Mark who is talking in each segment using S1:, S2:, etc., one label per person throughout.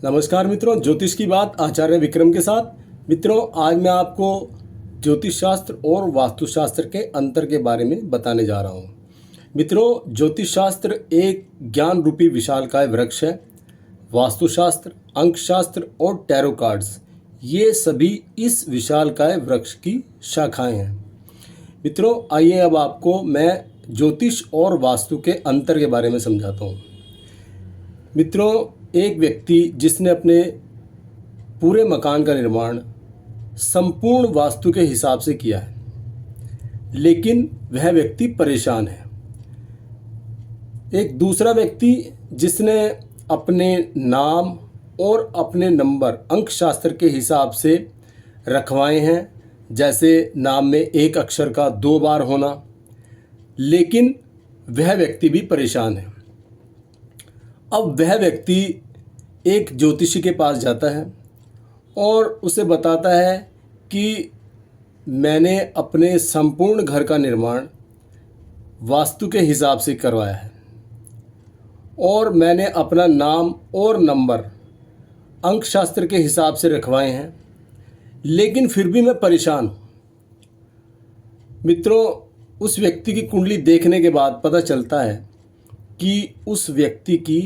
S1: नमस्कार मित्रों, ज्योतिष की बात आचार्य विक्रम के साथ। मित्रों, आज मैं आपको ज्योतिष शास्त्र और वास्तुशास्त्र के अंतर के बारे में बताने जा रहा हूँ। मित्रों, ज्योतिष शास्त्र एक ज्ञान रूपी विशालकाय वृक्ष है। वास्तुशास्त्र, अंकशास्त्र और टैरो कार्ड्स ये सभी इस विशालकाय वृक्ष की शाखाएं हैं। मित्रों, आइए अब आपको मैं ज्योतिष और वास्तु के अंतर के बारे में समझाता हूँ। मित्रों, एक व्यक्ति जिसने अपने पूरे मकान का निर्माण संपूर्ण वास्तु के हिसाब से किया है, लेकिन वह व्यक्ति परेशान है। एक दूसरा व्यक्ति जिसने अपने नाम और अपने नंबर अंक शास्त्र के हिसाब से रखवाए हैं, जैसे नाम में एक अक्षर का 2 बार होना, लेकिन वह व्यक्ति भी परेशान है। अब वह व्यक्ति एक ज्योतिषी के पास जाता है और उसे बताता है कि मैंने अपने संपूर्ण घर का निर्माण वास्तु के हिसाब से करवाया है और मैंने अपना नाम और नंबर अंक शास्त्र के हिसाब से रखवाए हैं, लेकिन फिर भी मैं परेशान हूँ। मित्रों, उस व्यक्ति की कुंडली देखने के बाद पता चलता है कि उस व्यक्ति की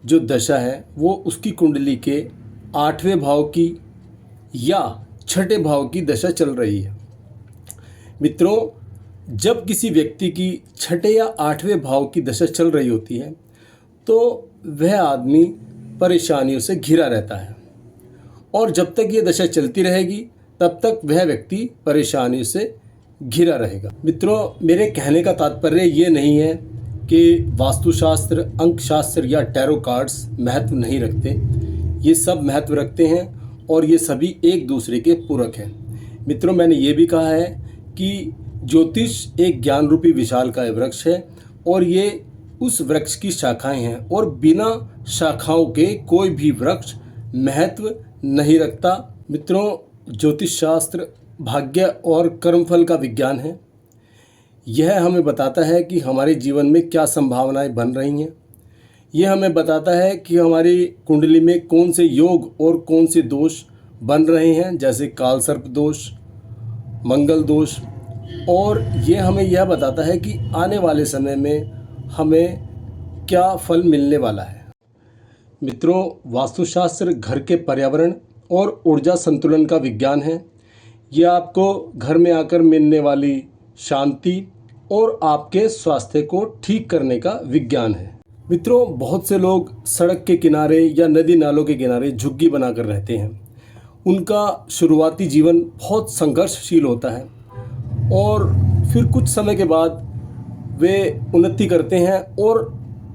S1: जो दशा है वो उसकी कुंडली के 8वें भाव की या 6ठे भाव की दशा चल रही है। मित्रों, जब किसी व्यक्ति की 6ठे या 8वें भाव की दशा चल रही होती है तो वह आदमी परेशानियों से घिरा रहता है, और जब तक ये दशा चलती रहेगी तब तक वह व्यक्ति परेशानियों से घिरा रहेगा। मित्रों, मेरे कहने का तात्पर्य ये नहीं है कि वास्तुशास्त्र, अंकशास्त्र या टैरो कार्ड्स महत्व नहीं रखते। ये सब महत्व रखते हैं और ये सभी एक दूसरे के पूरक हैं। मित्रों, मैंने ये भी कहा है कि ज्योतिष एक ज्ञान रूपी विशालकाय वृक्ष है और ये उस वृक्ष की शाखाएं हैं, और बिना शाखाओं के कोई भी वृक्ष महत्व नहीं रखता। मित्रों, ज्योतिष शास्त्र भाग्य और कर्मफल का विज्ञान है। यह हमें बताता है कि हमारे जीवन में क्या संभावनाएं बन रही हैं। यह हमें बताता है कि हमारी कुंडली में कौन से योग और कौन से दोष बन रहे हैं, जैसे काल सर्प दोष, मंगल दोष, और यह हमें यह बताता है कि आने वाले समय में हमें क्या फल मिलने वाला है। मित्रों, वास्तुशास्त्र घर के पर्यावरण और ऊर्जा संतुलन का विज्ञान है। यह आपको घर में आकर मिलने वाली शांति और आपके स्वास्थ्य को ठीक करने का विज्ञान है। मित्रों, बहुत से लोग सड़क के किनारे या नदी नालों के किनारे झुग्गी बनाकर रहते हैं। उनका शुरुआती जीवन बहुत संघर्षशील होता है और फिर कुछ समय के बाद वे उन्नति करते हैं और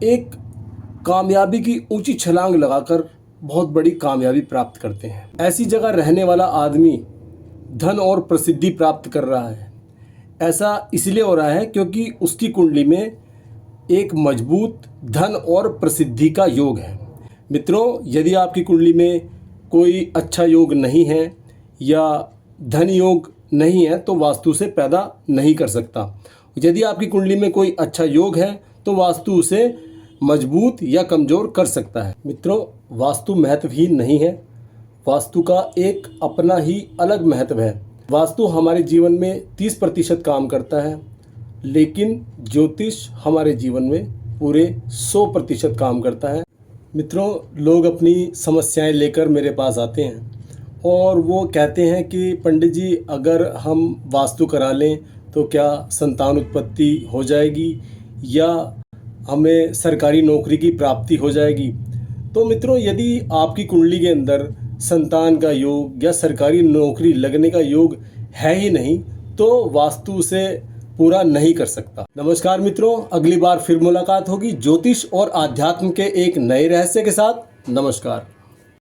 S1: एक कामयाबी की ऊंची छलांग लगाकर बहुत बड़ी कामयाबी प्राप्त करते हैं। ऐसी जगह रहने वाला आदमी धन और प्रसिद्धि प्राप्त कर रहा है। ऐसा इसलिए हो रहा है क्योंकि उसकी कुंडली में एक मजबूत धन और प्रसिद्धि का योग है। मित्रों, यदि आपकी कुंडली में कोई अच्छा योग नहीं है या धन योग नहीं है तो वास्तु से पैदा नहीं कर सकता। यदि आपकी कुंडली में कोई अच्छा योग है तो वास्तु उसे मजबूत या कमज़ोर कर सकता है। मित्रों, वास्तु महत्वहीन नहीं है। वास्तु का एक अपना ही अलग महत्व है। वास्तु हमारे जीवन में 30% काम करता है, लेकिन ज्योतिष हमारे जीवन में पूरे 100% काम करता है। मित्रों, लोग अपनी समस्याएं लेकर मेरे पास आते हैं और वो कहते हैं कि पंडित जी, अगर हम वास्तु करा लें तो क्या संतान उत्पत्ति हो जाएगी या हमें सरकारी नौकरी की प्राप्ति हो जाएगी। तो मित्रों, यदि आपकी कुंडली के अंदर संतान का योग या सरकारी नौकरी लगने का योग है ही नहीं तो वास्तु उसे पूरा नहीं कर सकता। नमस्कार मित्रों, अगली बार फिर मुलाकात होगी ज्योतिष और आध्यात्म के एक नए रहस्य के साथ। नमस्कार।